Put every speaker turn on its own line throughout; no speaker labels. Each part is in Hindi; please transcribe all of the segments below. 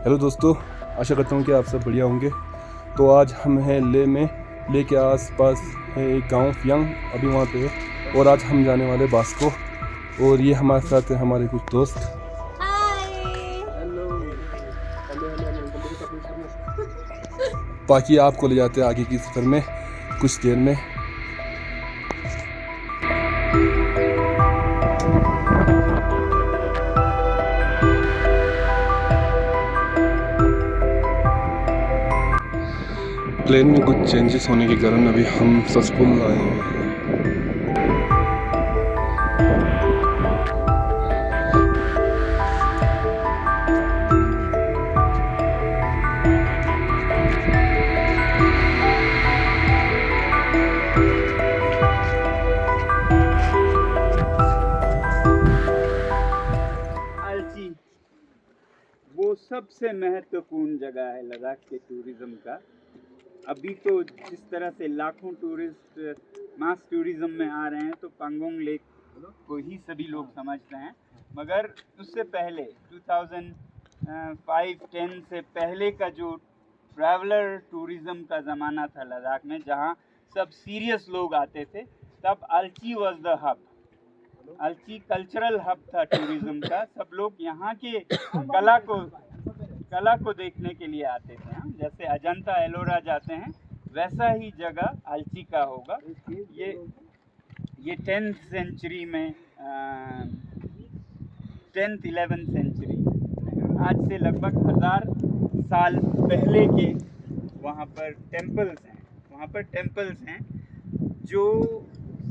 हेलो दोस्तों, आशा करता हूँ कि आप सब बढ़िया होंगे। तो आज हम हैं ले के आसपास है एक गांव यंग, अभी वहाँ पे है। और आज हम जाने वाले बास्को, और ये हमारे साथ है हमारे कुछ दोस्त। बाकी आपको ले जाते हैं आगे की सफ़र में कुछ देर में। प्लेन में कुछ चेंजेस होने के कारण अभी हम सक्सेसफुल आए हैं।
अलची वो सबसे महत्वपूर्ण जगह है लद्दाख के टूरिज़्म का। अभी तो जिस तरह से लाखों टूरिस्ट मास टूरिज़्म में आ रहे हैं तो पेंगोंग लेक को ही सभी लोग समझते हैं, मगर उससे पहले 2005-10 से पहले का जो ट्रैवलर टूरिज़्म का ज़माना था लद्दाख में, जहाँ सब सीरियस लोग आते थे, तब Alchi was the hub. Alchi cultural hub था टूरिज्म का। सब लोग यहाँ के कला को देखने के लिए आते थे। जैसे अजंता एलोरा जाते हैं, वैसा ही जगह अलची का होगा। ये 10th सेंचुरी में 10th 11th सेंचुरी, आज से लगभग 1000 साल पहले के वहाँ पर टेम्पल्स हैं जो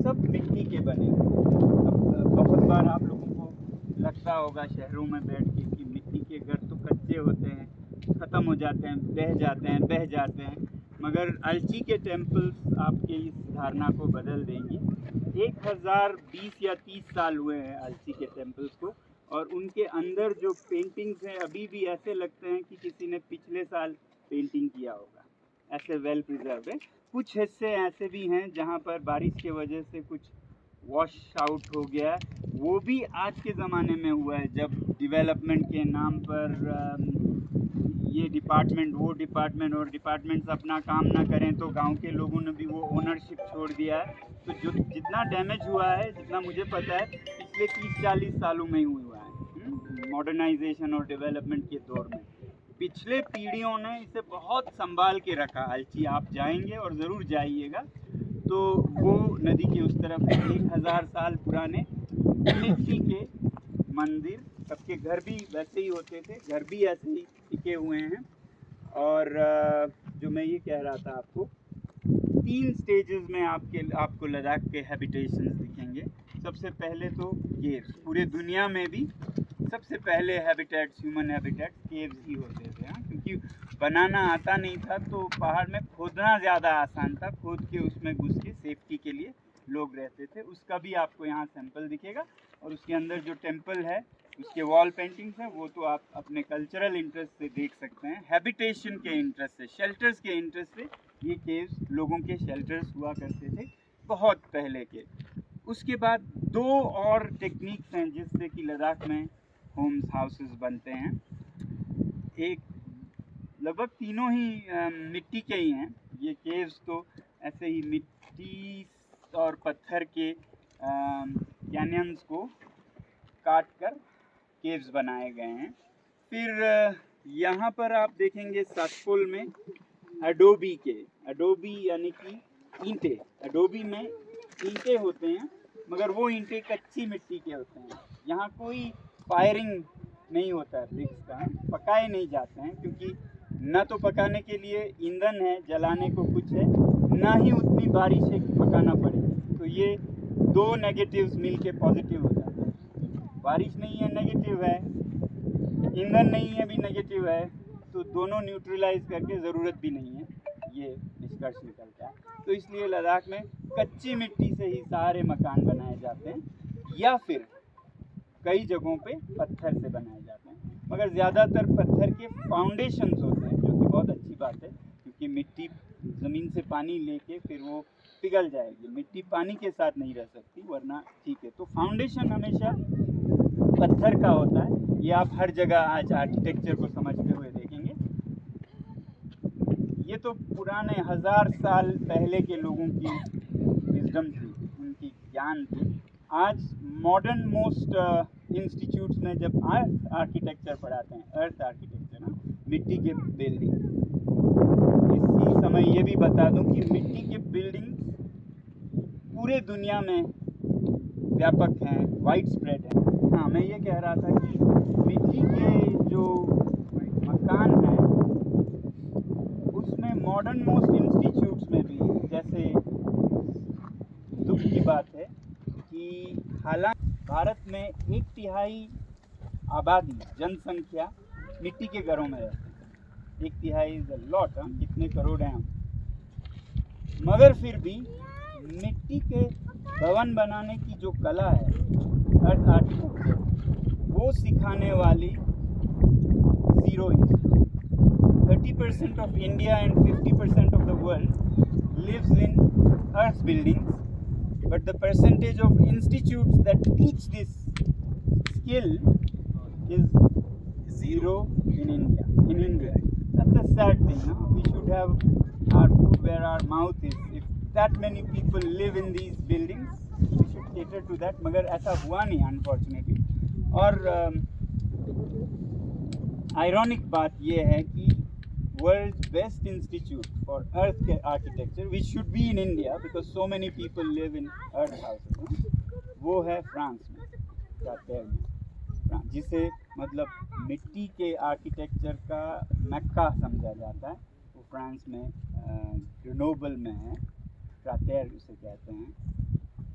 सब मिट्टी के बने हैं। बहुत बार आप लोगों को लगता होगा शहरों में बैठ के कि मिट्टी के घर तो कच्चे होते हैं, ख़त्म हो जाते हैं, बह जाते हैं, मगर अलची के टेम्पल्स आपके इस धारणा को बदल देंगे। 1020 या 30 साल हुए हैं अलची के टेम्पल्स को, और उनके अंदर जो पेंटिंग्स हैं अभी भी ऐसे लगते हैं कि किसी ने पिछले साल पेंटिंग किया होगा, ऐसे वेल प्रिजर्व है। कुछ हिस्से ऐसे भी हैं जहाँ पर बारिश की वजह से कुछ वॉश आउट हो गया, वो भी आज के ज़माने में हुआ है, जब डेवलपमेंट के नाम पर ये डिपार्टमेंट वो डिपार्टमेंट और डिपार्टमेंट्स अपना काम ना करें तो गांव के लोगों ने भी वो ओनरशिप छोड़ दिया है। तो जो जितना डैमेज हुआ है, जितना मुझे पता है, पिछले 30-40 सालों में ही हुआ है मॉडर्नाइजेशन और डेवलपमेंट के दौर में। पिछले पीढ़ियों ने इसे बहुत संभाल के रखा। अलची आप जाएंगे और ज़रूर जाइएगा तो वो नदी के उस तरफ 1000 साल पुराने मिट्टी के मंदिर, सबके घर भी वैसे ही होते थे, घर भी ऐसे ही टिके हुए हैं। और जो मैं ये कह रहा था आपको, 3 स्टेजेस में आपको लद्दाख के हैबिटेशंस दिखेंगे। सबसे पहले तो केव्स, पूरे दुनिया में भी सबसे पहले हैबिटेट्स, ह्यूमन हैबिटेट्स केव्स ही होते थे। क्योंकि बनाना आता नहीं था तो पहाड़ में खोदना ज़्यादा आसान था, खोद के उसमें घुस के सेफ्टी के लिए लोग रहते थे। उसका भी आपको यहाँ सैंपल दिखेगा। और उसके अंदर जो टेम्पल है, उसके वॉल पेंटिंग्स हैं, वो तो आप अपने कल्चरल इंटरेस्ट से देख सकते हैं। हैबिटेशन के इंटरेस्ट से, शेल्टर्स के इंटरेस्ट से ये केव्स लोगों के शेल्टर्स हुआ करते थे बहुत पहले के। उसके बाद 2 और टेक्निक्स हैं जिससे कि लद्दाख में होम्स हाउसेस बनते हैं। एक, लगभग तीनों ही मिट्टी के ही हैं। ये केव्स तो ऐसे ही मिट्टी और पत्थर के कैनियंस को काट कर केव्स बनाए गए हैं। फिर यहाँ पर आप देखेंगे सातपुल में अडोबी यानी कि ईंटें, अडोबी में ईंटें होते हैं, मगर वो ईंटें कच्ची मिट्टी के होते हैं। यहाँ कोई फायरिंग नहीं होता है ब्रिक्स का, पकाए नहीं जाते हैं, क्योंकि न तो पकाने के लिए ईंधन है, जलाने को कुछ है, ना ही उतनी बारिश है कि पकाना पड़े। तो ये 2 नेगेटिव्स मिल के पॉजिटिव हो जाते हैं। बारिश नहीं है, नेगेटिव है, ईंधन नहीं है भी नेगेटिव है, तो दोनों न्यूट्रलाइज करके ज़रूरत भी नहीं है, ये निष्कर्ष निकलता है। तो इसलिए लद्दाख में कच्ची मिट्टी से ही सारे मकान बनाए जाते हैं, या फिर कई जगहों पे पत्थर से बनाए जाते हैं, मगर ज़्यादातर पत्थर के फाउंडेशंस होते हैं, जो कि बहुत अच्छी बात है, क्योंकि मिट्टी ज़मीन से पानी लेके फिर वो पिघल जाएगी। मिट्टी पानी के साथ नहीं रह सकती, वरना ठीक है। तो फाउंडेशन हमेशा पत्थर का होता है। ये आप हर जगह आज आर्किटेक्चर को समझते हुए देखें। तो पुराने 1000 साल पहले के लोगों की विजडम थी, उनकी ज्ञान थी। आज मॉडर्न मोस्ट इंस्टीट्यूट्स में जब अर्थ आर्किटेक्चर पढ़ाते हैं, अर्थ आर्किटेक्चर ना, मिट्टी के बिल्डिंग, इसी समय ये भी बता दूं कि मिट्टी के बिल्डिंग पूरे दुनिया में व्यापक हैं, वाइड स्प्रेड हैं। हाँ, मैं ये कह रहा था कि मिट्टी के जो मकान हैं उसमें मॉडर्न मोस्ट इंस्टीट्यूट्स में भी, जैसे दुख की बात है कि हालांकि भारत में 1/3 आबादी, जनसंख्या मिट्टी के घरों में रहती है। 1/3 इज अ लॉट, कितने करोड़ हैं हम, मगर फिर भी मिट्टी के भवन बनाने की जो कला है, अर्थ आर्किटेक्चर, वो सिखाने वाली zero institute. 30% of India and 50% of the world lives in earth buildings, but the percentage of institutes that teach this skill is zero in India. That's a sad thing. Huh? We should have our food where our mouth is. If that many people live in these buildings, we should cater to that. मगर ऐसा हुआ नहीं, unfortunately. और आयरॉनिक बात ये है कि world's best institute for earth architecture, which should be in India because so many people live in earth houses, वो है फ्रांस में, क्रातेर में, जिसे मतलब मिट्टी के आर्किटेक्चर का मक्का समझा जाता है। वो फ्रांस में ग्रेनोबल में है, क्रातेर उसे कहते हैं।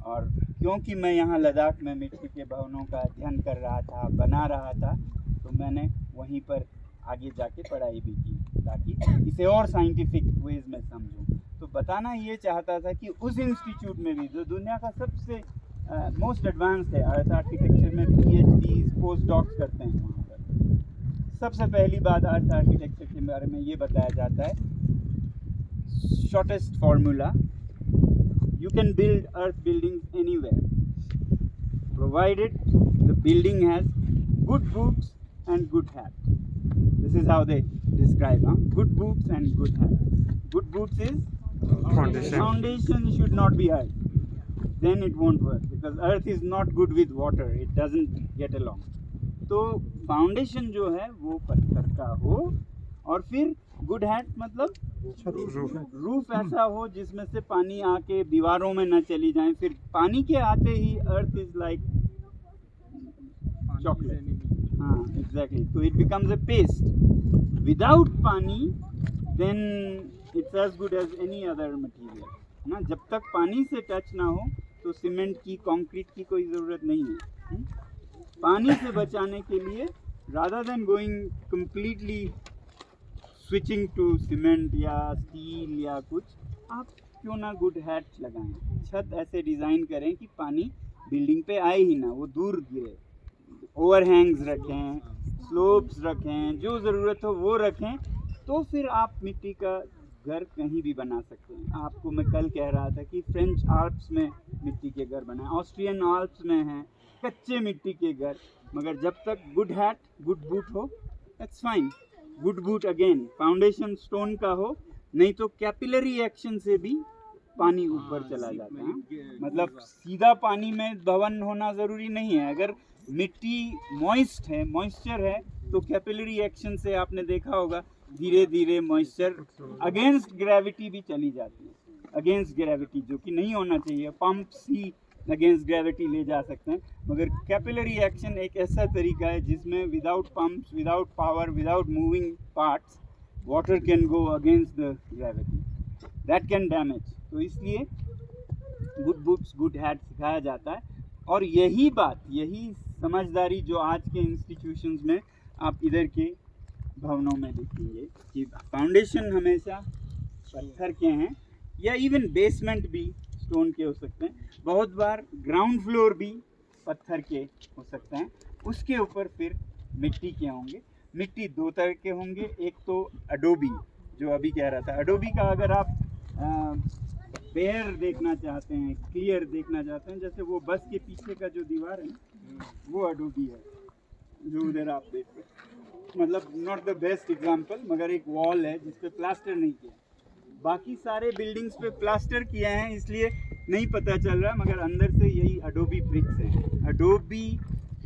और क्योंकि मैं यहाँ लद्दाख में मिट्टी के भवनों का अध्ययन कर रहा था, बना रहा था, तो मैंने वहीं पर आगे जाके पढ़ाई भी की ताकि इसे और साइंटिफिक वेज में समझूं। तो बताना ये चाहता था कि उस इंस्टीट्यूट में भी, जो दुनिया का सबसे मोस्ट एडवांस्ड है अर्थ आर्किटेक्चर में, PhDs पोस्ट डॉक्स करते हैं वहाँ पर। सबसे पहली बात अर्थ आर्किटेक्चर के बारे में ये बताया जाता है, shortest formula, you can build earth buildings anywhere provided the building has good books and good hat. This is how they describe, good boots and good hat. Good boots is foundation should not be earth, then it won't work because earth is not good with water, it doesn't get along. तो फाउंडेशन जो है वो पत्थर का हो, और फिर गुड हैट मतलब रूफ ऐसा हो जिसमें से पानी आके दीवारों में न चली जाए। फिर पानी के आते ही अर्थ इज लाइक चॉकलेट, हाँ एग्जैक्टली, तो it becomes a paste. Without पानी then it's as good as any other material ना। जब तक पानी से टच ना हो तो सीमेंट की, कंक्रीट की कोई ज़रूरत नहीं है। पानी से बचाने के लिए rather than going completely switching to cement या स्टील या कुछ, आप क्यों ना गुड हैट लगाएं। छत ऐसे डिज़ाइन करें कि पानी बिल्डिंग पे आए ही ना, वो दूर गिरे। ओवरहैंग्स रखें, स्लोप्स रखें, जो ज़रूरत हो वो रखें, तो फिर आप मिट्टी का घर कहीं भी बना सकते हैं। आपको मैं कल कह रहा था कि फ्रेंच आल्प्स में मिट्टी के घर बनाए, ऑस्ट्रियन आल्प्स में हैं कच्चे मिट्टी के घर, मगर जब तक गुड हैट गुड बूट हो that's fine. Good boot again foundation stone का हो, नहीं तो कैपिलरी एक्शन से भी पानी ऊपर चला जाता है। मतलब सीधा पानी में भवन होना ज़रूरी नहीं है। अगर मिट्टी मॉइस्ट है, मॉइस्चर है, तो कैपिलरी एक्शन से आपने देखा होगा धीरे धीरे मॉइस्चर अगेंस्ट ग्रेविटी भी चली जाती है। अगेंस्ट ग्रेविटी जो कि नहीं होना चाहिए, पंप्स ही अगेंस्ट ग्रेविटी ले जा सकते हैं, मगर कैपिलरी एक्शन एक ऐसा तरीका है जिसमें without pumps, without power, without moving parts, water can go against the gravity, that can damage. तो इसलिए गुड बुक्स गुड हैट सिखाया जाता है। और यही बात, यही समझदारी जो आज के इंस्टीट्यूशंस में आप इधर के भवनों में देखेंगे कि फाउंडेशन हमेशा पत्थर के हैं, या इवन बेसमेंट भी स्टोन के हो सकते हैं। बहुत बार ग्राउंड फ्लोर भी पत्थर के हो सकते हैं, उसके ऊपर फिर मिट्टी के होंगे। मिट्टी दो तरह के होंगे, एक तो अडोबी जो अभी कह रहा था। अडोबी का अगर आप बेयर देखना चाहते हैं, क्लियर देखना चाहते हैं, जैसे वो बस के पीछे का जो दीवार है वो अडोबी है जो उधर आप देख रहे हैं। मतलब नॉट द बेस्ट एग्जांपल, मगर एक वॉल है जिस पे प्लास्टर नहीं किया, बाकी सारे बिल्डिंग्स पे प्लास्टर किए हैं इसलिए नहीं पता चल रहा, मगर अंदर से यही अडोबी ब्रिक्स हैं। Adobe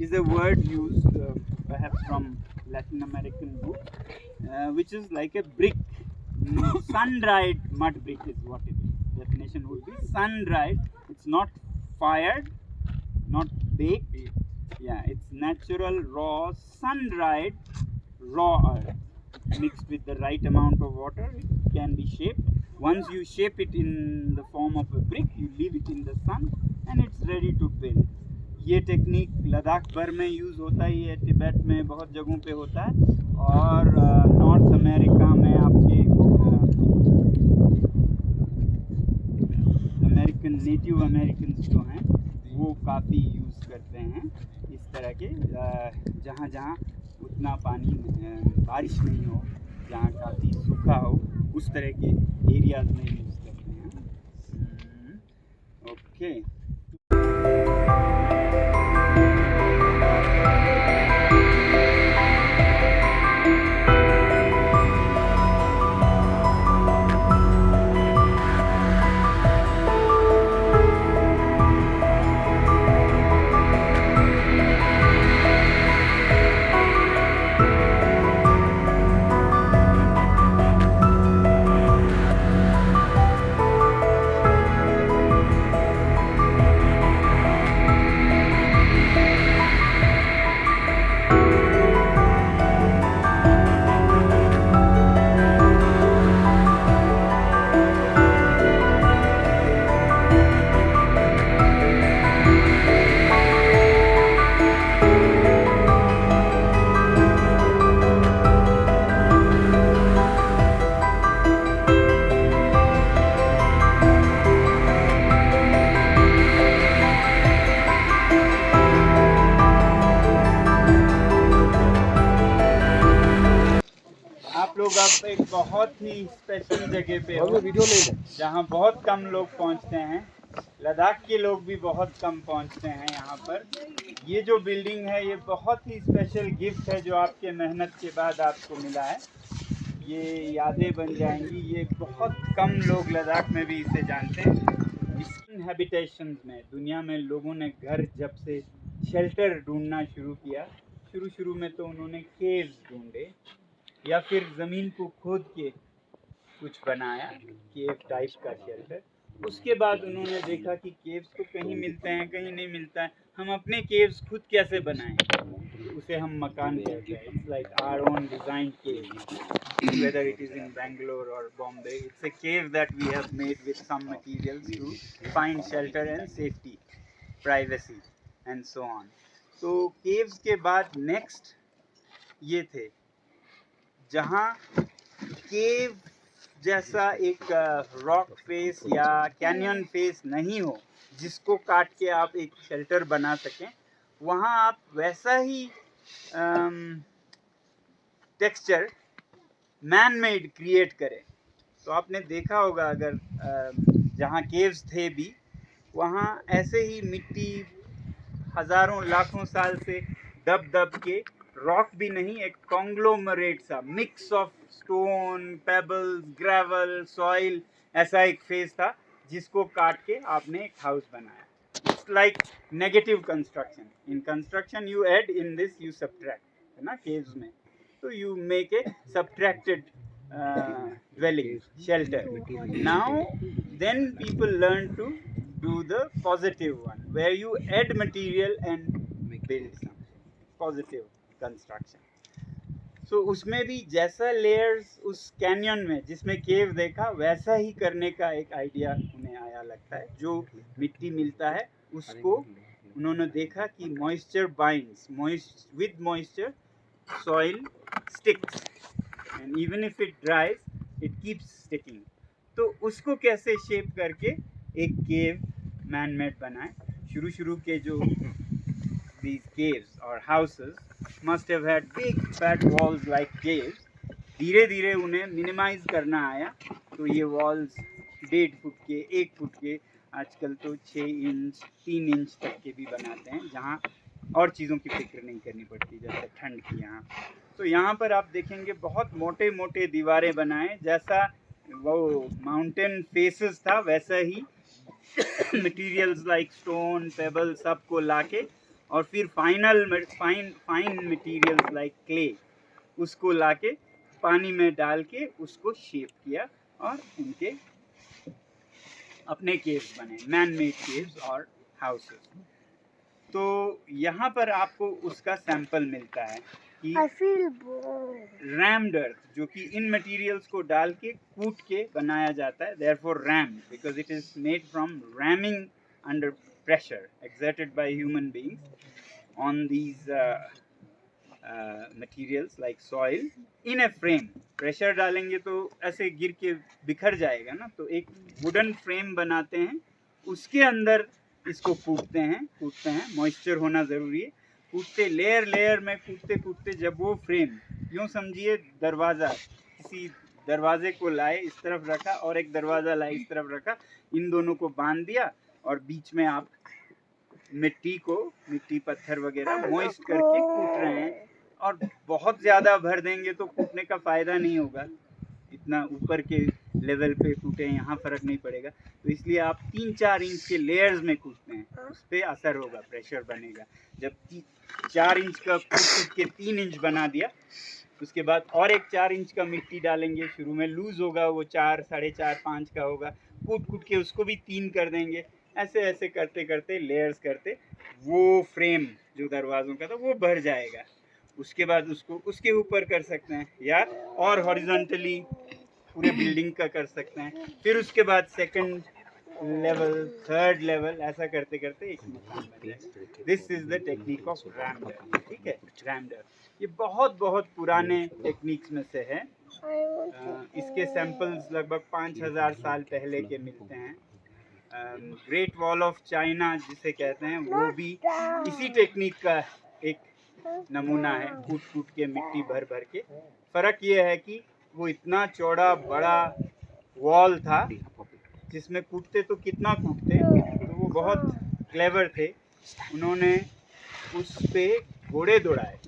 is a word used perhaps from Latin American root, which is like a brick. Sun-dried mud brick is what it is. Definition would be sun-dried. It's not fired, not baked. Yeah, it's natural, raw, sun-dried, raw earth mixed with the right amount of water. It can be shaped. Once you shape it in the form of a brick, you leave it in the sun and it's ready to build. ये टेक्निक लद्दाख भर में यूज़ होता ही है, तिब्बत में बहुत जगहों पे होता है, और नॉर्थ अमेरिका में आपके अमेरिकन नेटिव अमेरिकन्स जो हैं वो काफ़ी यूज़ करते हैं इस तरह के, जहाँ जहाँ उतना पानी बारिश नहीं हो, जहाँ काफ़ी सूखा हो, उस तरह के एरियाज में यूज़ करते हैं। ओके। आप लोग अब एक बहुत ही स्पेशल जगह पे हो, जहाँ बहुत कम लोग पहुँचते हैं। लद्दाख के लोग भी बहुत कम पहुँचते हैं यहाँ पर। ये जो बिल्डिंग है ये बहुत ही स्पेशल गिफ्ट है जो आपके मेहनत के बाद आपको मिला है। ये यादें बन जाएंगी। ये बहुत कम लोग लद्दाख में भी इसे जानते हैं। इसकी हैबिटेशंस में दुनिया में लोगों ने घर जब से शेल्टर ढूंढना शुरू किया, शुरू में तो उन्होंने केव्स ढूंढे या फिर ज़मीन को खोद के कुछ बनाया, केव टाइप का शेल्टर। उसके बाद उन्होंने देखा कि केव्स तो कहीं मिलते हैं, कहीं नहीं मिलता है, हम अपने केव्स खुद कैसे बनाएं, उसे हम मकान कहते हैं। It's like our own design cave, whether it is in Bangalore और Bombay, it's a cave that we have made with some materials to find shelter and safety, privacy and so on. तो केव्स के बाद नेक्स्ट ये थे, जहाँ केव जैसा एक रॉक फेस या कैनियन फेस नहीं हो जिसको काट के आप एक शेल्टर बना सकें, वहाँ आप वैसा ही टेक्सचर मैन मेड क्रिएट करें। तो आपने देखा होगा अगर जहाँ केव्स थे भी, वहाँ ऐसे ही मिट्टी हज़ारों लाखों साल से दब के, रॉक भी नहीं, एक कॉन्ग्लोमरेट सा mix of stone, pebbles, gravel, soil, ऐसा एक फेस था जिसको काट के आपने एक हाउस बनाया। It's like negative construction. In construction you add, in this you subtract, है ना, केव्स में। तो you make a subtracted dwelling, shelter. Now then people learn to do the positive one, where you add material and build something, positive construction. So उसमें भी जैसा लेयर्स उस कैनियन में जिसमें केव देखा, वैसा ही करने का एक आइडिया उन्हें आया लगता है। जो मिट्टी मिलता है उसको उन्होंने देखा कि moisture binds, with moisture soil sticks, and even if it ड्राइज it keeps sticking. तो उसको कैसे शेप करके एक केव मैन मेड बनाए। शुरू के जो these caves or houses must have had big fat walls like caves. धीरे उन्हें मिनिमाइज करना आया, तो ये वॉल्स 1.5 फुट के, 1 फुट के, आजकल तो 6 इंच 3 इंच तक के भी बनाते हैं, जहाँ और चीज़ों की फिक्र नहीं करनी पड़ती, जैसे ठंड की यहाँ। तो यहाँ पर आप देखेंगे बहुत मोटे दीवारें बनाए, जैसा वो माउंटेन फेसेस था वैसा ही मटेरियल्स लाइक स्टोन पेबल सबको लाके और फिर फाइन मटेरियल्स लाइक क्ले उसको लाके पानी में डाल के उसको शेप किया और उनके अपने केव्स बने, मैन मेड केव्स और हाउसेस। तो यहाँ पर आपको उसका सैंपल मिलता है कि रैम्ड अर्थ, जो कि इन मटेरियल्स को डाल के कूट के बनाया जाता है, therefore rumped because it is made from rhyming under pressure exerted by human beings on these materials like soil in a frame। Pressure डालेंगे तो ऐसे गिर के बिखर जाएगा ना, तो एक वुडन फ्रेम बनाते हैं, उसके अंदर इसको कूटते हैं, मॉइस्चर होना ज़रूरी है, कूटते लेयर में कूटते जब वो फ्रेम, यूँ समझिए दरवाज़ा, किसी दरवाजे को लाए इस तरफ रखा और एक दरवाज़ा लाए इस तरफ रखा, इन दोनों को बांध दिया और बीच में आप मिट्टी पत्थर वगैरह मॉइस्ट करके कूट रहे हैं। और बहुत ज़्यादा भर देंगे तो कूटने का फ़ायदा नहीं होगा, इतना ऊपर के लेवल पे कूटें यहाँ फ़र्क नहीं पड़ेगा, तो इसलिए आप 3-4 इंच के लेयर्स में कूटते हैं, उस पर असर होगा, प्रेशर बनेगा। जब 4 इंच का कूट के 3 इंच बना दिया, उसके बाद और एक 4 इंच का मिट्टी डालेंगे, शुरू में लूज़ होगा, वो 4, 4.5, 5 का होगा, कूट के उसको भी 3 कर देंगे, ऐसे करते लेयर्स करते वो फ्रेम जो दरवाज़ों का था वो भर जाएगा। उसके बाद उसको उसके ऊपर कर सकते हैं या और हॉरिजॉन्टली पूरे बिल्डिंग का कर सकते हैं, फिर उसके बाद सेकंड लेवल, थर्ड लेवल, ऐसा करते एक मकान बन जाएगा। This is the technique of rammed earth. ठीक है, रैम्डर ये बहुत पुराने टेक्निक्स में से है। इसके सैंपल्स लगभग 5000 साल पहले के मिलते हैं। ग्रेट वॉल ऑफ चाइना जिसे कहते हैं वो भी इसी टेक्निक का एक नमूना है, कूट के मिट्टी भर के। फ़र्क ये है कि वो इतना चौड़ा बड़ा वॉल था जिसमें कूटते तो कितना कूटते, तो वो बहुत क्लेवर थे, उन्होंने उस पे घोड़े दौड़ाए,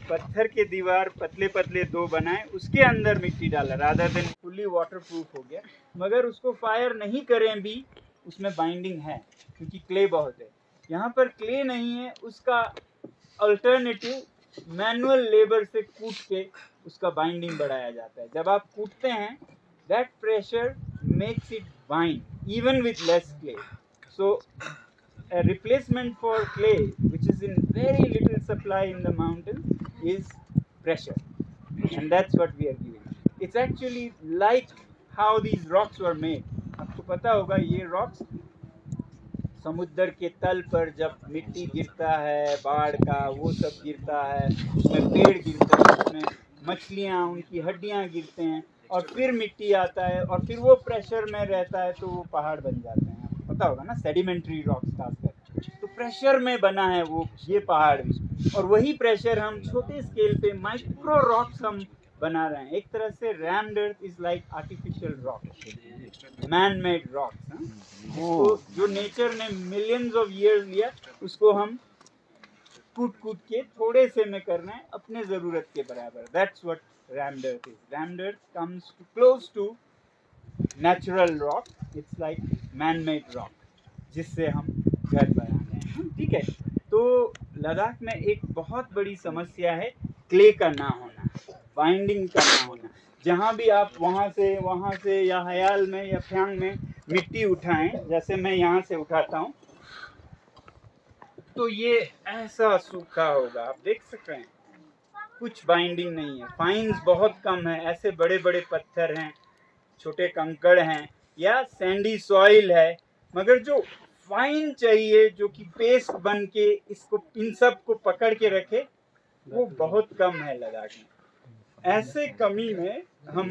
पत्थर के दीवार पतले 2 बनाए, उसके अंदर मिट्टी डाला, रादर देन फुली वाटरप्रूफ हो गया, मगर उसको फायर नहीं करें भी उसमें बाइंडिंग है क्योंकि क्ले बहुत है। यहाँ पर क्ले नहीं है, उसका अल्टरनेटिव मैनुअल लेबर से कूट के उसका बाइंडिंग बढ़ाया जाता है। जब आप कूटते हैं, that pressure makes it bind even with less clay. So a replacement for clay which is in very little supply in the mountain is pressure, and that's what we are giving. It's actually like how these rocks were made. आपको पता होगा ये rocks समुद्र के तल पर जब मिट्टी गिरता है, बाढ़ का वो सब गिरता है, उसमें पेड़ गिरते हैं, उसमें मछलियाँ उनकी हड्डियाँ गिरते हैं और फिर मिट्टी आता है और फिर वो प्रेशर में रहता है तो वो पहाड़ बन जाते हैं। आपको पता होगा ना, सेडिमेंट्री रॉक्स खासकर, तो प्रेशर में बना है वो ये पहाड़ भी, और वही प्रेशर हम छोटे स्केल पे माइक्रो रॉक्स हम बना रहे हैं। एक तरह से rumped earth is like artificial rock, man made rocks. वो जो नेचर ने मिलियंस ऑफ ईयर्स लिया, उसको हम कूट के थोड़े से में कर रहे हैं अपने ज़रूरत के बराबर। That's what rammed earth is. Rammed earth comes close to natural rock, it's like man made rock जिससे हम घर बना रहे हैं। ठीक है, तो लद्दाख में एक बहुत बड़ी समस्या है क्ले का ना होना, बाइंडिंग का ना होना। जहाँ भी आप वहाँ से या हयाल में या फ्यांग में मिट्टी उठाएं, जैसे मैं यहाँ से उठाता हूँ, तो ये ऐसा सूखा होगा, आप देख सकते हैं, कुछ बाइंडिंग नहीं है, फाइन्स बहुत कम है, ऐसे बड़े पत्थर हैं, छोटे कंकड़ हैं या सैंडी सॉइल है, मगर जो फाइन चाहिए, जो कि पेस्ट बन के इसको इन सब को पकड़ के रखे, वो बहुत कम है लद्दाख में। ऐसे कमी में हम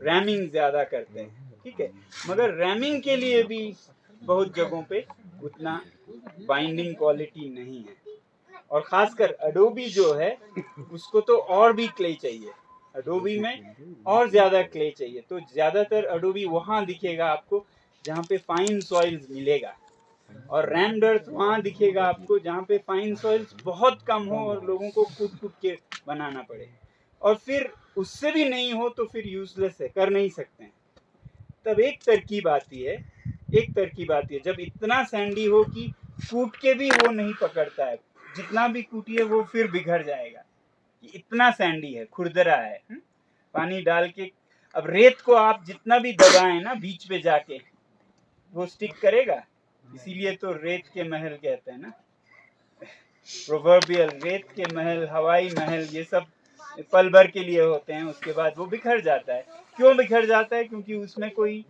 रैमिंग ज़्यादा करते हैं। ठीक है, मगर रैमिंग के लिए भी बहुत जगहों पे उतना बाइंडिंग क्वालिटी नहीं है, और ख़ासकर अडोबी जो है उसको तो और भी क्ले चाहिए, अडोबी में और ज़्यादा क्ले चाहिए। तो ज़्यादातर अडोबी वहाँ दिखेगा आपको जहाँ पे फाइन सॉइल्स मिलेगा, और रैम्ड अर्थ वहाँ दिखेगा आपको जहाँ पे फाइन सॉइल्स बहुत कम हो और लोगों को कूट के बनाना पड़े। और फिर उससे भी नहीं हो तो फिर यूजलेस है, कर नहीं सकते हैं। तब एक तरकीब आती है जब इतना सैंडी हो कि कूट के भी वो नहीं पकड़ता है, जितना भी कूटिए वो फिर बिखर जाएगा, इतना सैंडी है, खुरदरा है। पानी डाल के अब रेत को आप जितना भी दबाएं ना बीच पे जाके, वो स्टिक करेगा। इसीलिए तो रेत के महल कहते हैं ना, प्रोवर्बियल, रेत के महल, हवाई महल, ये सब पल भर के लिए होते हैं, उसके बाद वो बिखर जाता है। क्यों बिखर जाता है? क्योंकि उसमें कोई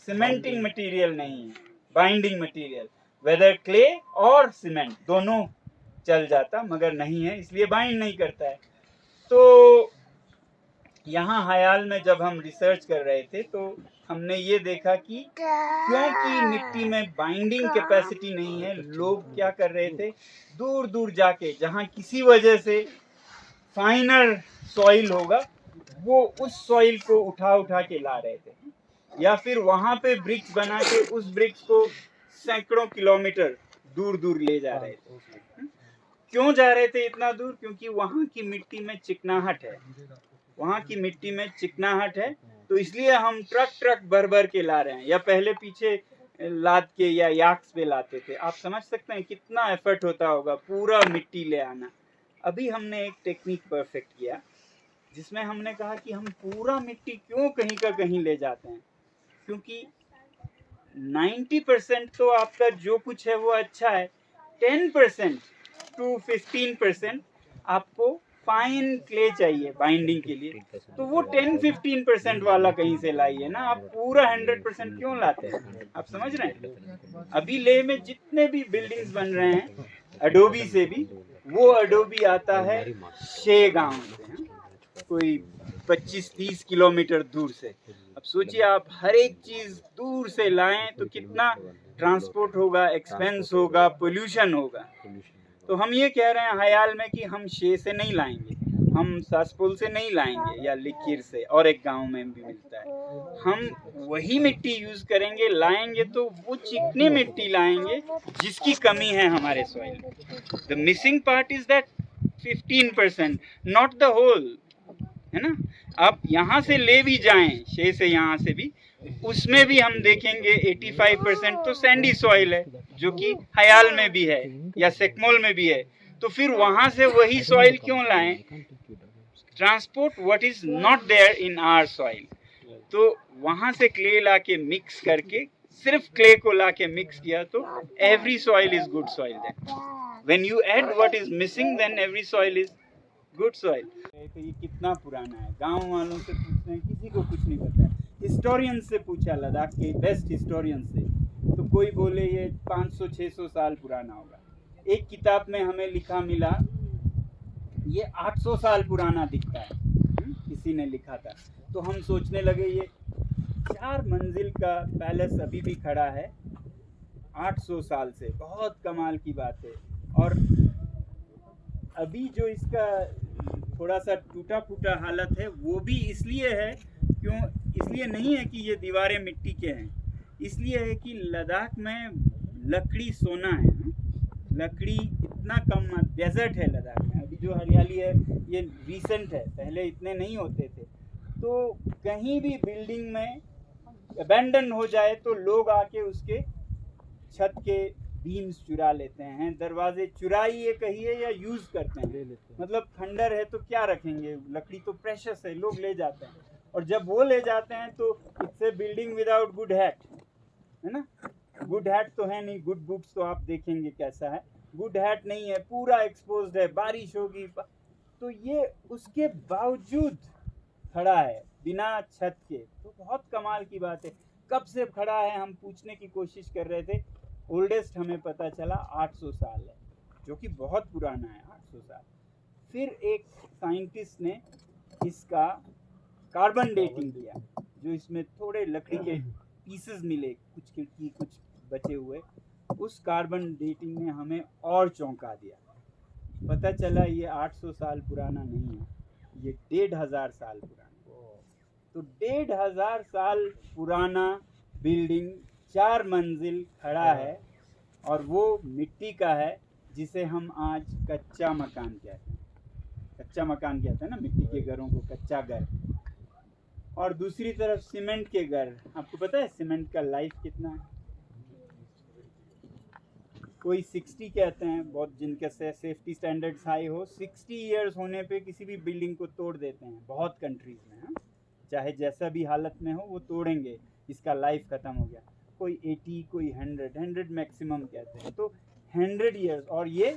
सीमेंटिंग मटेरियल नहीं है, बाइंडिंग मटेरियल, वेदर क्ले और सीमेंट दोनों चल जाता मगर नहीं है, इसलिए बाइंड नहीं करता है। तो यहाँ हयाल में जब हम रिसर्च कर रहे थे तो हमने ये देखा कि क्योंकि मिट्टी में बाइंडिंग कैपेसिटी नहीं है, लोग क्या कर रहे थे, दूर दूर जाके जहाँ किसी वजह से फाइनर सॉइल होगा वो उस सॉइल को उठा उठा के ला रहे थे, या फिर वहां पे ब्रिक्स बना के उस ब्रिक्स को सैकड़ों किलोमीटर दूर दूर ले जा रहे थे। क्यों जा रहे थे इतना दूर? क्योंकि वहां की मिट्टी में चिकनाहट है, वहां की मिट्टी में चिकनाहट है, तो इसलिए हम ट्रक ट्रक भर भर के ला रहे हैं, या पहले पीछे लाद के या याक्स पे लाते थे। आप समझ सकते हैं कितना एफर्ट होता होगा पूरा मिट्टी ले आना। अभी हमने एक टेक्निक परफेक्ट किया जिसमें हमने कहा कि हम पूरा मिट्टी क्यों कहीं का कहीं ले जाते हैं, क्योंकि 90% तो आपका जो कुछ है वो अच्छा है, 10% to 15% आपको फाइन क्ले चाहिए बाइंडिंग के लिए, तो वो 10-15% वाला कहीं से लाइए ना, आप पूरा 100% क्यों लाते हैं? आप समझ रहे हैं? अभी ले में जितने भी बिल्डिंग्स बन रहे हैं अडोबी से भी, वो अडोबी आता है शे गांव से, कोई 25-30 किलोमीटर दूर से। अब सोचिए आप हर एक चीज दूर से लाएं तो कितना ट्रांसपोर्ट होगा, एक्सपेंस होगा, पोल्यूशन होगा। तो हम ये कह रहे हैं हयाल में कि हम शे से नहीं लाएंगे, हम सासपुल से नहीं लाएंगे या लिकीर से, और एक गांव में भी मिलता है, हम वही मिट्टी यूज करेंगे, लाएंगे तो वो चिकनी मिट्टी लाएंगे जिसकी कमी है हमारे सॉइल में। The missing part is that 15%, not the whole, है ना। आप यहाँ से ले भी जाएं, शे से यहाँ से भी, उसमें भी हम देखेंगे 85% तो सैंडी सॉइल है, जो कि हयाल में भी है या सेकमोल में भी है। तो फिर वहां से वही सॉइल क्यों लाएं? Transport what is not there in our soil. तो वहां से क्ले ला के मिक्स करके, सिर्फ क्ले को ला के मिक्स किया तो every soil is good soil. Then when you add what is missing, then every soil is good soil. तो ये कितना पुराना है, गांव वालों से पूछते हैं, किसी को कुछ नहीं पता है। हिस्टोरियन से पूछा, लद्दाख के बेस्ट हिस्टोरियन से, तो कोई बोले ये 500-600 साल पुराना होगा। एक किताब में हमें लिखा मिला ये 800 साल पुराना दिखता है, किसी ने लिखा था। तो हम सोचने लगे ये 4 मंजिल का पैलेस अभी भी खड़ा है 800 साल से, बहुत कमाल की बात है। और अभी जो इसका थोड़ा सा टूटा फूटा हालत है वो भी इसलिए है, क्यों? इसलिए नहीं है कि ये दीवारें मिट्टी के हैं, इसलिए है कि लद्दाख में लकड़ी सोना है, लकड़ी इतना कम, डेजर्ट है लद्दाख में। अभी जो हरियाली है ये रीसेंट है, पहले इतने नहीं होते थे। तो कहीं भी बिल्डिंग में अबैंडन हो जाए तो लोग आके उसके छत के बीम्स चुरा लेते हैं, दरवाजे चुराइए कहिए या यूज करते हैं, मतलब खंडर है तो क्या रखेंगे, लकड़ी तो प्रेशियस है, लोग ले जाते हैं। और जब वो ले जाते हैं तो it's a building without good hat, है ना। गुड हैट तो है नहीं, गुड बुक्स तो आप देखेंगे कैसा है, गुड हैट नहीं है, पूरा एक्सपोज्ड है, बारिश होगी तो ये उसके बावजूद खड़ा है बिना छत के। तो बहुत कमाल की बात है। कब से खड़ा है हम पूछने की कोशिश कर रहे थे, ओल्डेस्ट हमें पता चला 800 साल है, जो कि बहुत पुराना है 800 साल। फिर एक साइंटिस्ट ने इसका कार्बन डेटिंग किया, जो इसमें थोड़े लकड़ी के पीसेस मिले, कुछ खिड़की कुछ बचे हुए, उस कार्बन डेटिंग ने हमें और चौंका दिया। पता चला ये 800 साल पुराना नहीं है, ये 1500 साल पुराना। तो 1500 साल पुराना बिल्डिंग 4 मंजिल खड़ा है, और वो मिट्टी का है जिसे हम आज कच्चा मकान कहते हैं। कच्चा मकान कहते हैं ना, मिट्टी के घरों को कच्चा घर। और दूसरी तरफ सीमेंट के घर। आपको पता है सीमेंट का लाइफ कितना है? कोई 60 कहते हैं, बहुत जिनके से सेफ्टी स्टैंडर्ड्स हाई हो, 60 इयर्स होने पे किसी भी बिल्डिंग को तोड़ देते हैं बहुत कंट्रीज में। हाँ, चाहे जैसा भी हालत में हो वो तोड़ेंगे, इसका लाइफ ख़त्म हो गया। कोई 80, कोई 100 मैक्सिमम कहते हैं। तो 100 इयर्स, और ये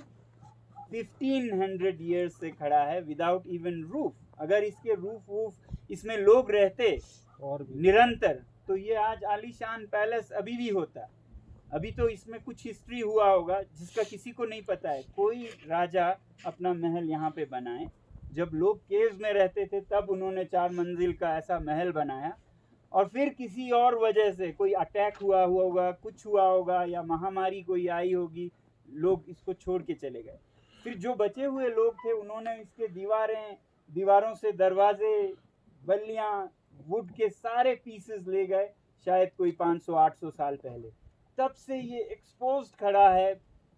1500 इयर्स से खड़ा है विदाउट इवन रूफ। अगर इसके रूफ वूफ इसमें लोग रहते
और भी
निरंतर, तो ये आज आलीशान पैलेस अभी भी होता। अभी तो इसमें कुछ हिस्ट्री हुआ होगा जिसका किसी को नहीं पता है। कोई राजा अपना महल यहाँ पे बनाए, जब लोग केव्स में रहते थे तब उन्होंने 4 मंजिल का ऐसा महल बनाया, और फिर किसी और वजह से कोई अटैक हुआ होगा, कुछ हुआ होगा, या महामारी कोई आई होगी, लोग इसको छोड़ के चले गए। फिर जो बचे हुए लोग थे उन्होंने इसके दीवारों से दरवाजे, बल्लियाँ, वुड के सारे पीसेस ले गए, शायद कोई 500-800 साल पहले। तब से ये एक्सपोज्ड खड़ा है,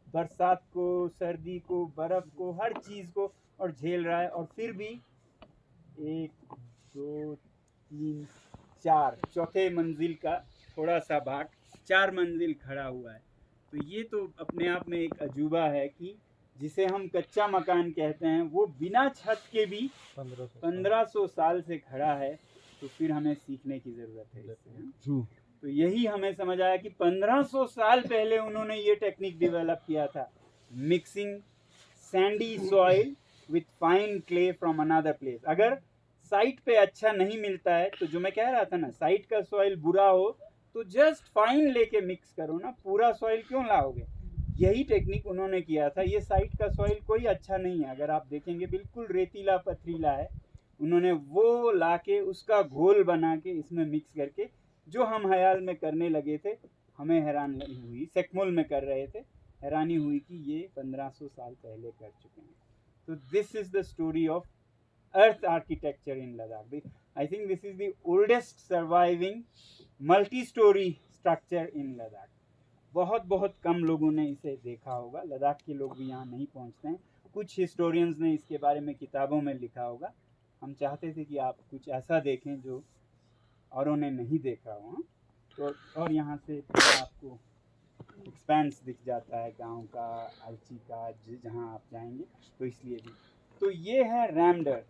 बरसात को, सर्दी को, बर्फ़ को, हर चीज़ को, और झेल रहा है। और फिर भी 1, 2, 3, 4 चौथे मंजिल का थोड़ा सा भाग, 4 मंजिल खड़ा हुआ है। तो ये तो अपने आप में एक अजूबा है कि जिसे हम कच्चा मकान कहते हैं वो बिना छत के भी 1500 साल से खड़ा है। तो फिर हमें सीखने की ज़रूरत है इससे। तो यही हमें समझ आया कि 1500 साल पहले उन्होंने ये टेक्निक डेवलप किया था, mixing Sandy soil with fine clay from another place. अगर साइट पे अच्छा नहीं मिलता है, तो जो मैं कह रहा था ना, साइट का सॉइल बुरा हो तो जस्ट फाइन लेके मिक्स करो ना, पूरा सॉइल क्यों लाओगे। यही टेक्निक उन्होंने किया था। ये साइट का सॉइल कोई अच्छा नहीं है, अगर आप देखेंगे बिल्कुल रेतीला पथरीला है। उन्होंने वो लाके उसका घोल बना के इसमें मिक्स करके, जो हम हयाल में करने लगे थे, हमें हैरानी हुई, सेकमुल में कर रहे थे, हैरानी हुई कि ये 1500 साल पहले कर चुके हैं। तो this is the story of earth architecture in Ladakh. I think this is the oldest surviving multi storey structure in Ladakh. बहुत बहुत कम लोगों ने इसे देखा होगा, लद्दाख के लोग भी यहाँ नहीं पहुँचते हैं। कुछ हिस्टोरियंस ने इसके बारे में किताबों में लिखा होगा। हम चाहते थे कि आप कुछ ऐसा देखें जो औरों ने नहीं देखा हो। तो और यहाँ से आपको एक्सपेंस दिख जाता है गांव का, अर्ची का, जहाँ आप जाएंगे, तो इसलिए भी। तो ये है रैम्ड अर्थ,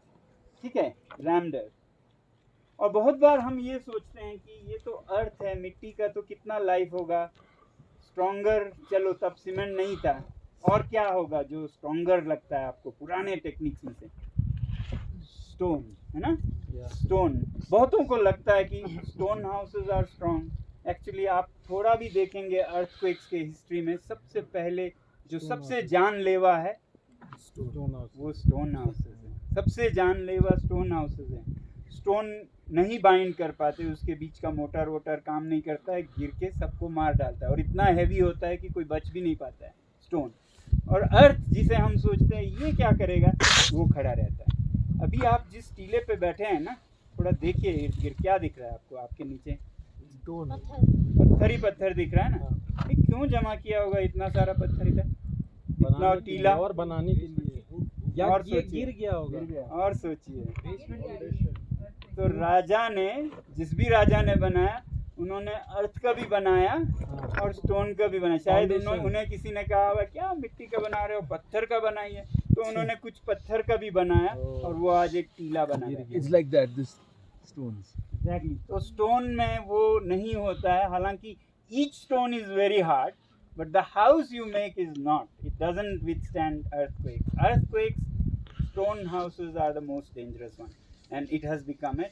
ठीक है, रैम्ड अर्थ। और बहुत बार हम ये सोचते हैं कि ये तो अर्थ है, मिट्टी का तो कितना लाइफ होगा, स्ट्रॉन्गर, चलो तब सीमेंट नहीं था, और क्या होगा जो स्ट्रॉन्गर लगता है आपको पुराने टेक्निक्स में से? स्टोन, है ना, स्टोन। बहुतों को लगता है कि stone houses are strong. Actually आप थोड़ा भी देखेंगे अर्थक्वेक्स के हिस्ट्री में, सबसे पहले जो सबसे जानलेवा है वो स्टोन हाउसेज है। सबसे जानलेवा स्टोन हाउसेज हैं। स्टोन नहीं बाइंड कर पाते, उसके बीच का मोटर वोटर काम नहीं करता है, गिर के सबको मार डालता है, और इतना हैवी होता है कि कोई बच भी नहीं पाता है स्टोन। और अर्थ जिसे हम सोचते हैं ये क्या करेगा, वो खड़ा रहता है। अभी आप जिस टीले पे बैठे हैं ना, थोड़ा देखिए इर्द गिर्द क्या दिख रहा है आपको, आपके नीचे पत्थर ही पत्थर दिख रहा है ना। ये क्यों जमा किया होगा इतना सारा पत्थर इधर, इतना टीला?
और बनाने के लिए,
और
ये गिर गया होगा।
और सोचिए, तो राजा ने, जिस भी राजा ने बनाया, उन्होंने अर्थ का भी बनाया और स्टोन का भी बनाया। शायद उन्हें किसी ने कहा होगा क्या मिट्टी का बना रहे हो, पत्थर का बनाइए, तो उन्होंने कुछ पत्थर का भी बनाया और वो आज एक टीला बना है।
It's like that, this stones.
Exactly. तो स्टोन में वो नहीं होता है, हालांकि each stone is very hard, but the house you make is not. It doesn't withstand earthquakes. Earthquakes, stone houses are the most dangerous one, and it has become a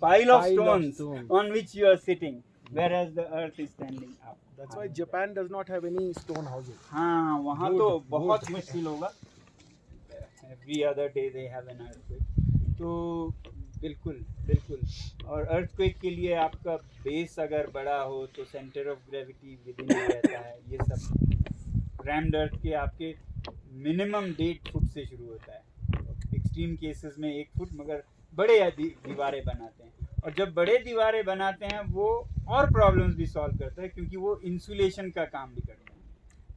pile of stones on which you are sitting, whereas the earth is standing up.
That's why Japan does not have any stone houses.
हाँ, वहाँ तो बहुत मुश्किल होगा। Every other day they have an earthquake. तो बिल्कुल बिल्कुल। और earthquake के लिए आपका बेस अगर बड़ा हो तो centre of gravity with in रहता है। ये सब रैम्ड अर्थ के आपके मिनिमम 1.5 फुट से शुरू होता है, एक्सट्रीम केसेस में 1 फुट, मगर बड़े दीवारें बनाते हैं। और जब बड़े दीवारें बनाते हैं वो और प्रॉब्लम्स भी सॉल्व करता है, क्योंकि वो इंसुलेशन का काम भी करते हैं।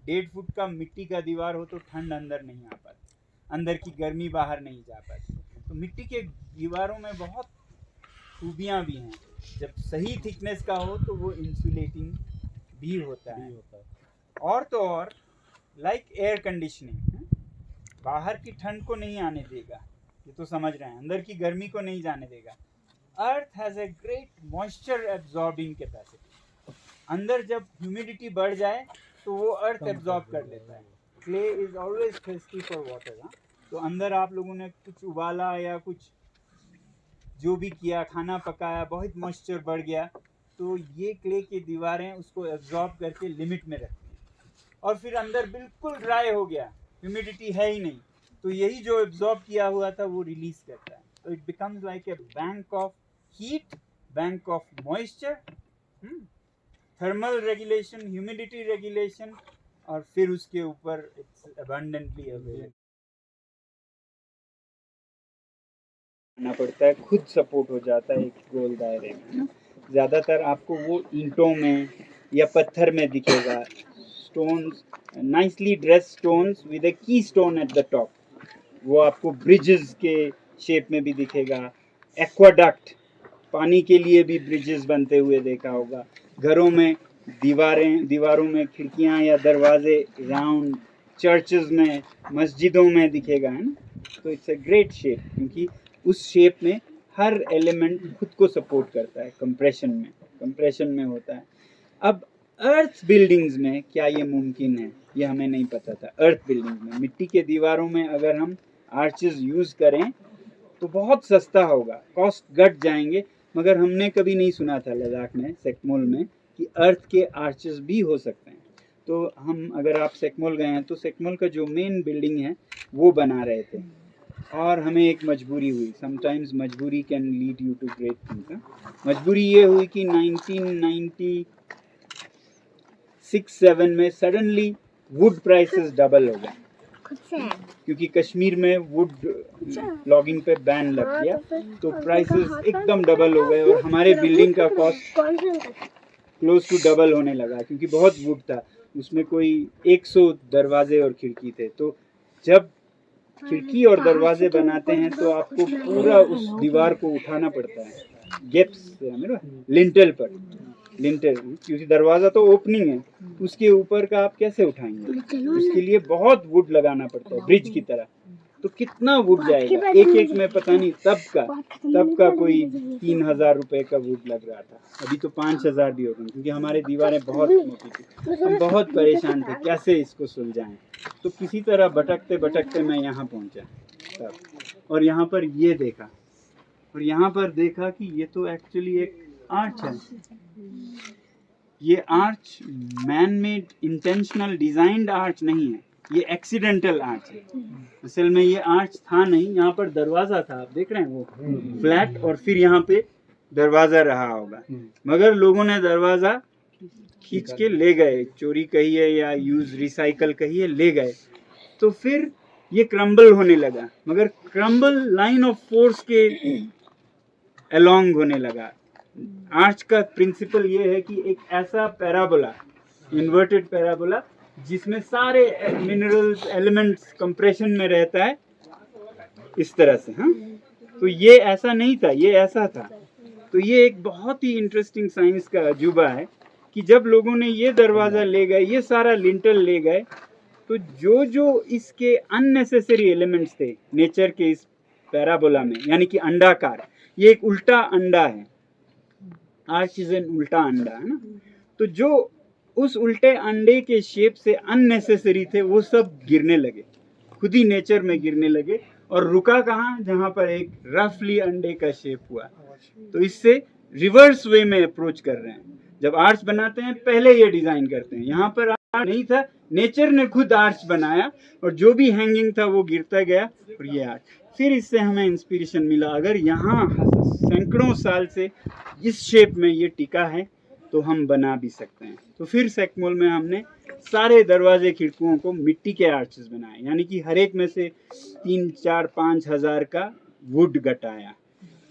1.5 फुट का मिट्टी का दीवार हो तो ठंड अंदर नहीं आ पाती, अंदर की गर्मी बाहर नहीं जा पाती। तो मिट्टी के दीवारों में बहुत खूबियाँ भी हैं। जब सही थिकनेस का हो तो वो इंसुलेटिंग भी होता है। और तो और लाइक एयर कंडीशनिंग, बाहर की ठंड को नहीं आने देगा, ये तो समझ रहे हैं, अंदर की गर्मी को नहीं जाने देगा। अर्थ has a great moisture absorbing capacity. अंदर जब ह्यूमिडिटी बढ़ जाए तो वो अर्थ एब्जॉर्ब कर लेता है। Clay is always thirsty for water. तो अंदर आप लोगों ने कुछ उबाला या कुछ जो भी किया, खाना पकाया, बहुत मॉइस्चर बढ़ गया, तो ये क्ले की दीवारें उसको एब्जॉर्ब करके लिमिट में रखती हैं। और फिर अंदर बिल्कुल ड्राई हो गया, ह्यूमिडिटी है ही नहीं, तो यही जो एब्जॉर्ब किया हुआ था वो रिलीज करता है। तो it becomes like a bank of heat, bank of moisture, thermal regulation, humidity regulation, और फिर उसके ऊपर इट्स अबंडेंटली अवेलेबल करना पड़ता है, खुद सपोर्ट हो जाता है एक गोल दायरे में। ज़्यादातर आपको वो ईंटों में या पत्थर में दिखेगा, stones, nicely dress stones with a key stone at the top. वो आपको ब्रिजेस के शेप में भी दिखेगा। एक्वाडक्ट, पानी के लिए भी ब्रिजेस बनते हुए देखा होगा। घरों में दीवारों में खिड़कियां या दरवाजे राउंड, चर्चेस में, मस्जिदों में दिखेगा, है ना। तो इट्स अ ग्रेट शेप, क्योंकि उस शेप में हर एलिमेंट खुद को सपोर्ट करता है। कंप्रेशन में होता है। अब अर्थ बिल्डिंग्स में क्या ये मुमकिन है, ये हमें नहीं पता था। अर्थ बिल्डिंग्स में मिट्टी के दीवारों में अगर हम आर्चेस यूज़ करें तो बहुत सस्ता होगा, कॉस्ट घट जाएंगे। मगर हमने कभी नहीं सुना था लद्दाख में, सेकमोल में, कि अर्थ के आर्चेस भी हो सकते हैं। तो हम, अगर आप सेकमोल गए हैं तो सेकमोल का जो मेन बिल्डिंग है वो बना रहे थे, और हमें एक मजबूरी हुई। समटाइम्स मजबूरी can lead you to great things. मजबूरी ये हुई कि 1996-7 में सडनली वुड प्राइसेस डबल हो गए, क्योंकि कश्मीर में वुड लॉगिंग पे बैन लग गया, तो प्राइसेस एकदम डबल हो गए, और हमारे बिल्डिंग का कॉस्ट क्लोज टू डबल होने लगा, क्योंकि बहुत वुड था। उसमें कोई 100 दरवाजे और खिड़की थे। तो जब खिड़की और दरवाजे बनाते हैं तो आपको पूरा उस दीवार को उठाना पड़ता है, गेप्स लिंटल पर, क्योंकि दरवाजा तो ओपनिंग है, उसके ऊपर का आप कैसे उठाएंगे। उसके लिए बहुत वुड लगाना पड़ता है, ब्रिज की तरह। तो कितना वुड जाएगा एक में, पता नहीं। तब का कोई 3000 रुपए का वुड लग रहा था। अभी तो 5000 भी हो गए, क्योंकि हमारी दीवारें बहुत मोटी थी। हम बहुत परेशान थे कैसे इसको सुलझाएं। तो किसी तरह भटकते भटकते मैं यहाँ पहुँचा तब, और यहाँ पर ये देखा, और यहाँ पर देखा कि ये तो एक्चुअली एक आर्च है। ये arch man made intentional designed arch नहीं है, ये एक्सीडेंटल आर्च है। असल में ये आर्च था नहीं, यहाँ पर दरवाजा था, आप देख रहे हैं वो फ्लैट, और फिर यहाँ पे दरवाजा रहा होगा। मगर लोगों ने दरवाजा खींच के ले गए, चोरी कहिए या यूज रिसाइकल कहिए, ले गए। तो फिर ये क्रम्बल होने लगा, मगर क्रम्बल लाइन ऑफ फोर्स के अलोंग होने लगा। आर्च का प्रिंसिपल ये है कि एक ऐसा पैराबोला, इन्वर्टेड पैराबोला, जिसमें सारे मिनरल्स, एलिमेंट्स कंप्रेशन में रहता है, इस तरह से। हाँ, तो ये ऐसा नहीं था, ये ऐसा था। तो ये एक बहुत ही इंटरेस्टिंग साइंस का अजूबा है कि जब लोगों ने ये दरवाज़ा ले गए, ये सारा लिंटल ले गए, तो जो जो इसके अननेसेसरी एलिमेंट्स थे नेचर के इस पैराबोला में, यानी कि अंडाकार, ये एक उल्टा अंडा है, आर्च इज एन उल्टा अंडा, है ना। तो जो उस उल्टे अंडे के शेप से अननेसेसरी थे वो सब गिरने लगे, खुद ही नेचर में गिरने लगे। और रुका कहाँ, जहाँ पर एक रफली अंडे का शेप हुआ। तो इससे रिवर्स वे में अप्रोच कर रहे हैं। जब आर्च बनाते हैं पहले ये डिजाइन करते हैं। यहाँ पर आर्च नहीं था, नेचर ने खुद आर्च बनाया, और जो भी हैंगिंग था वो गिरता गया, और ये आर्च। फिर इससे हमें इंस्पिरेशन मिला, अगर यहाँ सैकड़ों साल से इस शेप में ये टिका है तो हम बना भी सकते हैं। तो फिर सेकमोल में हमने सारे दरवाजे खिड़कियों को मिट्टी के आर्चेस बनाए, यानी कि हर एक में से 3, 4, 5 हज़ार का वुड घटाया।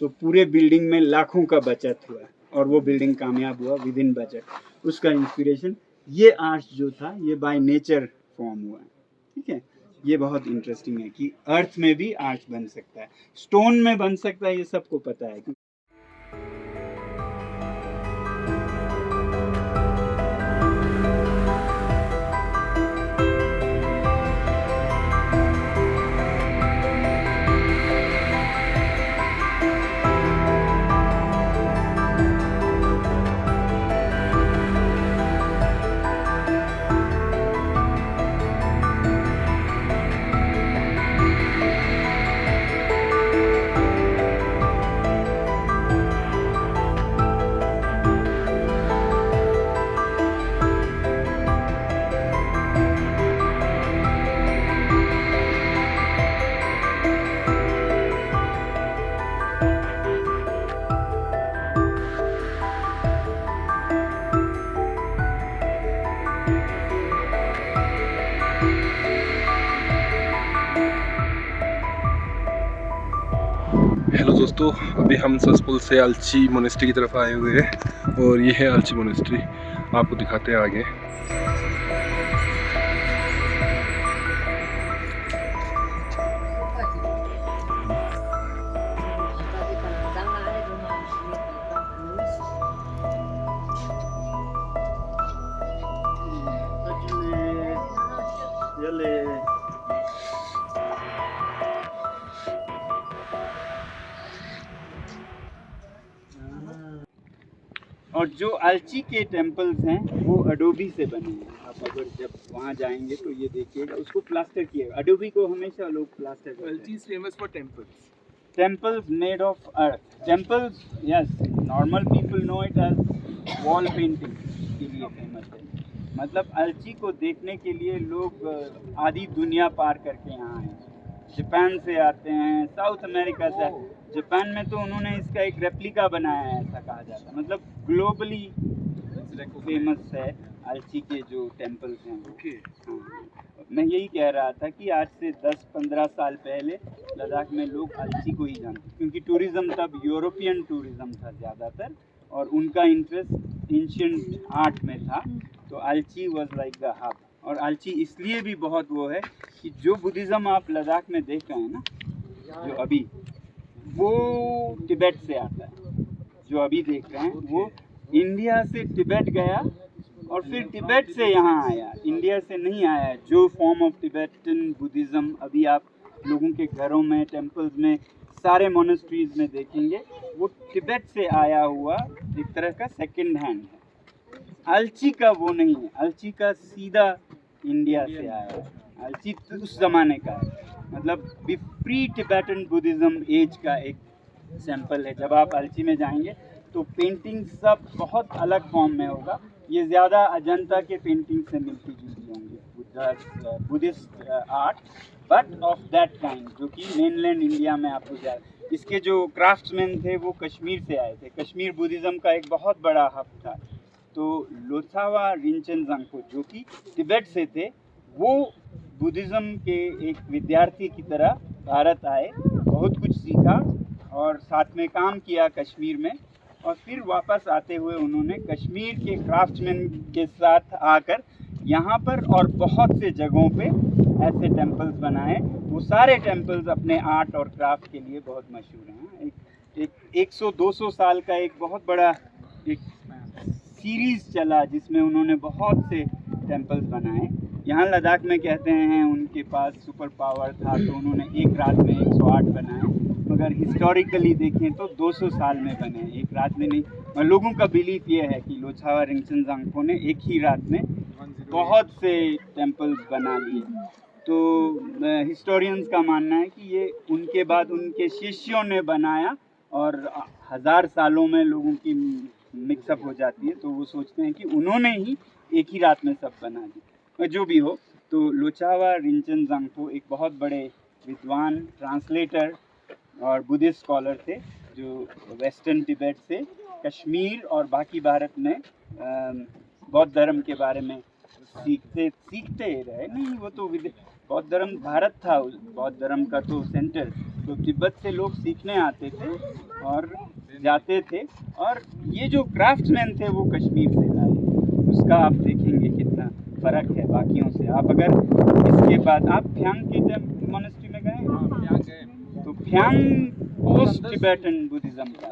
तो पूरे बिल्डिंग में लाखों का बचत हुआ, और वो बिल्डिंग कामयाब हुआ विद इन बजट। उसका इंस्पिरेशन ये आर्च जो था, ये बाय नेचर फॉर्म हुआ, ठीक है। ये बहुत इंटरेस्टिंग है कि अर्थ में भी आर्ट बन सकता है, स्टोन में बन सकता है, ये सबको पता है।
हेलो दोस्तों, अभी हम ससपुल से अलची मोनेस्ट्री की तरफ आए हुए हैं और ये है अलची मोनेस्ट्री, आपको दिखाते हैं आगे।
और जो अलची के टेम्पल्स हैं वो अडोबी से बने हैं। आप अगर जब वहाँ जाएंगे तो ये देखिएगा, उसको प्लास्टर किया। अडोबी को हमेशा लोग प्लास्टर करते हैं।
Alchi is famous for temples.
Temples made of earth. Temples, yes, normal people know it as wall painting के लिए फेमस है। मतलब अलची को देखने के लिए लोग आधी दुनिया पार करके यहाँ आए हैं। जापान से आते हैं, साउथ अमेरिका से। जापान में तो उन्होंने इसका एक रेप्लिका बनाया है, ऐसा कहा जाता है। मतलब ग्लोबली फेमस है अलची के जो टेम्पल्स हैं। हाँ, मैं यही कह रहा था कि आज से 10-15 साल पहले लद्दाख में लोग अलची को ही जानते, क्योंकि टूरिज़्म तब यूरोपियन टूरिज़्म था ज़्यादातर, और उनका इंटरेस्ट एंशिएंट आर्ट में था। तो Alchi was like the hub. और अलची इसलिए भी बहुत वो है कि जो बुद्धिज़्म आप लद्दाख में देख रहे हैं ना, जो अभी, वो तिब्बत से आता है। जो अभी देख रहे हैं वो इंडिया से तिब्बत गया और फिर तिब्बत से यहाँ आया, इंडिया से नहीं आया। जो फॉर्म ऑफ तिब्बतन बुद्धिज़्म अभी आप लोगों के घरों में, टेम्पल्स में, सारे मोनेस्ट्रीज में देखेंगे, वो तिब्बत से आया हुआ एक तरह का सेकंड हैंड है। अलची का वो नहीं है, अलची का सीधा इंडिया से आया है। अलची तो उस ज़माने का है, मतलब प्री टिबेटन बुद्धिज़्म एज का एक सैंपल है। जब आप अलची में जाएंगे तो पेंटिंग सब बहुत अलग फॉर्म में होगा। ये ज़्यादा अजंता के पेंटिंग से मिलती जुलती होंगी, Buddhist art, but of that kind, जो कि मेनलैंड इंडिया में आपको जाए। इसके जो क्राफ्ट्समैन थे वो कश्मीर से आए थे। कश्मीर बुद्धिज़्म का एक बहुत बड़ा हब था। तो लोथावा रिंचन जांगपो, जो कि तिब्बत से थे, वो बुद्धिज़्म के एक विद्यार्थी की तरह भारत आए, बहुत कुछ सीखा और साथ में काम किया कश्मीर में, और फिर वापस आते हुए उन्होंने कश्मीर के क्राफ्ट्समैन के साथ आकर यहाँ पर और बहुत से जगहों पे ऐसे टेम्पल्स बनाए। वो सारे टेम्पल्स अपने आर्ट और क्राफ्ट के लिए बहुत मशहूर हैं। एक 100-200 साल का एक बहुत बड़ा एक सीरीज़ चला जिसमें उन्होंने बहुत से टेम्पल्स बनाए। यहाँ लद्दाख में कहते हैं उनके पास सुपर पावर था, तो उन्होंने एक रात में 108 बनाए, मगर हिस्टोरिकली देखें तो 200 साल में बने, एक रात में नहीं। और लोगों का बिलीफ ये है कि लोथावा रिंचन जांगपो ने एक ही रात में बहुत से टेम्पल्स बना लिए। तो हिस्टोरियंस का मानना है कि ये उनके बाद उनके शिष्यों ने बनाया, और 1000 सालों में लोगों की मिक्सअप हो जाती है, तो वो सोचते हैं कि उन्होंने ही एक ही रात में सब बना दी। जो भी हो, तो लोथावा रिंचन जांगपो एक बहुत बड़े विद्वान, ट्रांसलेटर और बुद्धिस्ट स्कॉलर थे, जो वेस्टर्न तिब्बत से कश्मीर और बाकी भारत में बौद्ध धर्म के बारे में सीखते रहे। नहीं, वो तो बौद्ध धर्म भारत था, बौद्ध धर्म का तो सेंटर, तो तिब्बत से लोग सीखने आते थे और जाते थे। और ये जो क्राफ्ट्समैन थे वो कश्मीर से लाए, उसका आप देखेंगे कितना फ़र्क है बाकियों से। आप अगर इसके बाद आप फ्यांग की मोनेस्ट्री में गए हैं? तो फ्यांग पोस्ट टिबेटन बुद्धिज़्म का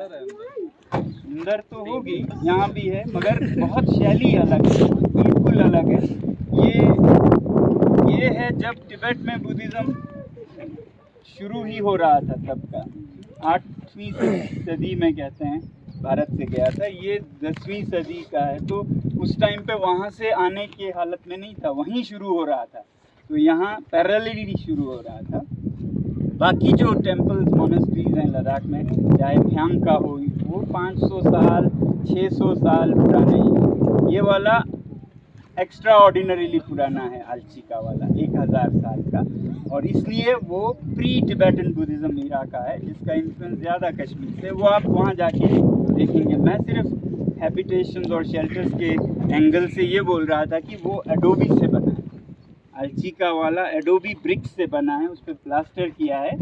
अंदर तो होगी, यहाँ भी है, मगर बहुत शैली अलग है, बिल्कुल अलग है। ये है जब तिब्बत में बुद्धिज़्म शुरू ही हो रहा था तब का, 8वीं सदी में कहते हैं भारत से गया था। ये 10वीं सदी का है, तो उस टाइम पे वहाँ से आने की हालत में नहीं था, वहीं शुरू हो रहा था। तो यहाँ पैरेलली शुरू हो रहा था। बाकी जो टेम्पल्स मोनेस्ट्रीज हैं लद्दाख में, चाहे फ्यांग का हो, वो 500 साल 600 साल पुराने हैं। ये वाला एक्स्ट्रा ऑर्डिनरीली पुराना है, अल्चिका वाला 1000 साल का, और इसलिए वो प्री टिबेटन बुद्धिज़्म ईरा का है, जिसका इन्फ्लुएंस ज़्यादा कश्मीर से। वो आप वहाँ जाके देखेंगे। मैं सिर्फ हैबिटेशंस और शेल्टर्स के एंगल से ये बोल रहा था कि वो एडोबी से बना है, अल्चिका वाला एडोबी ब्रिक्स से बना है, उस पर प्लास्टर किया है।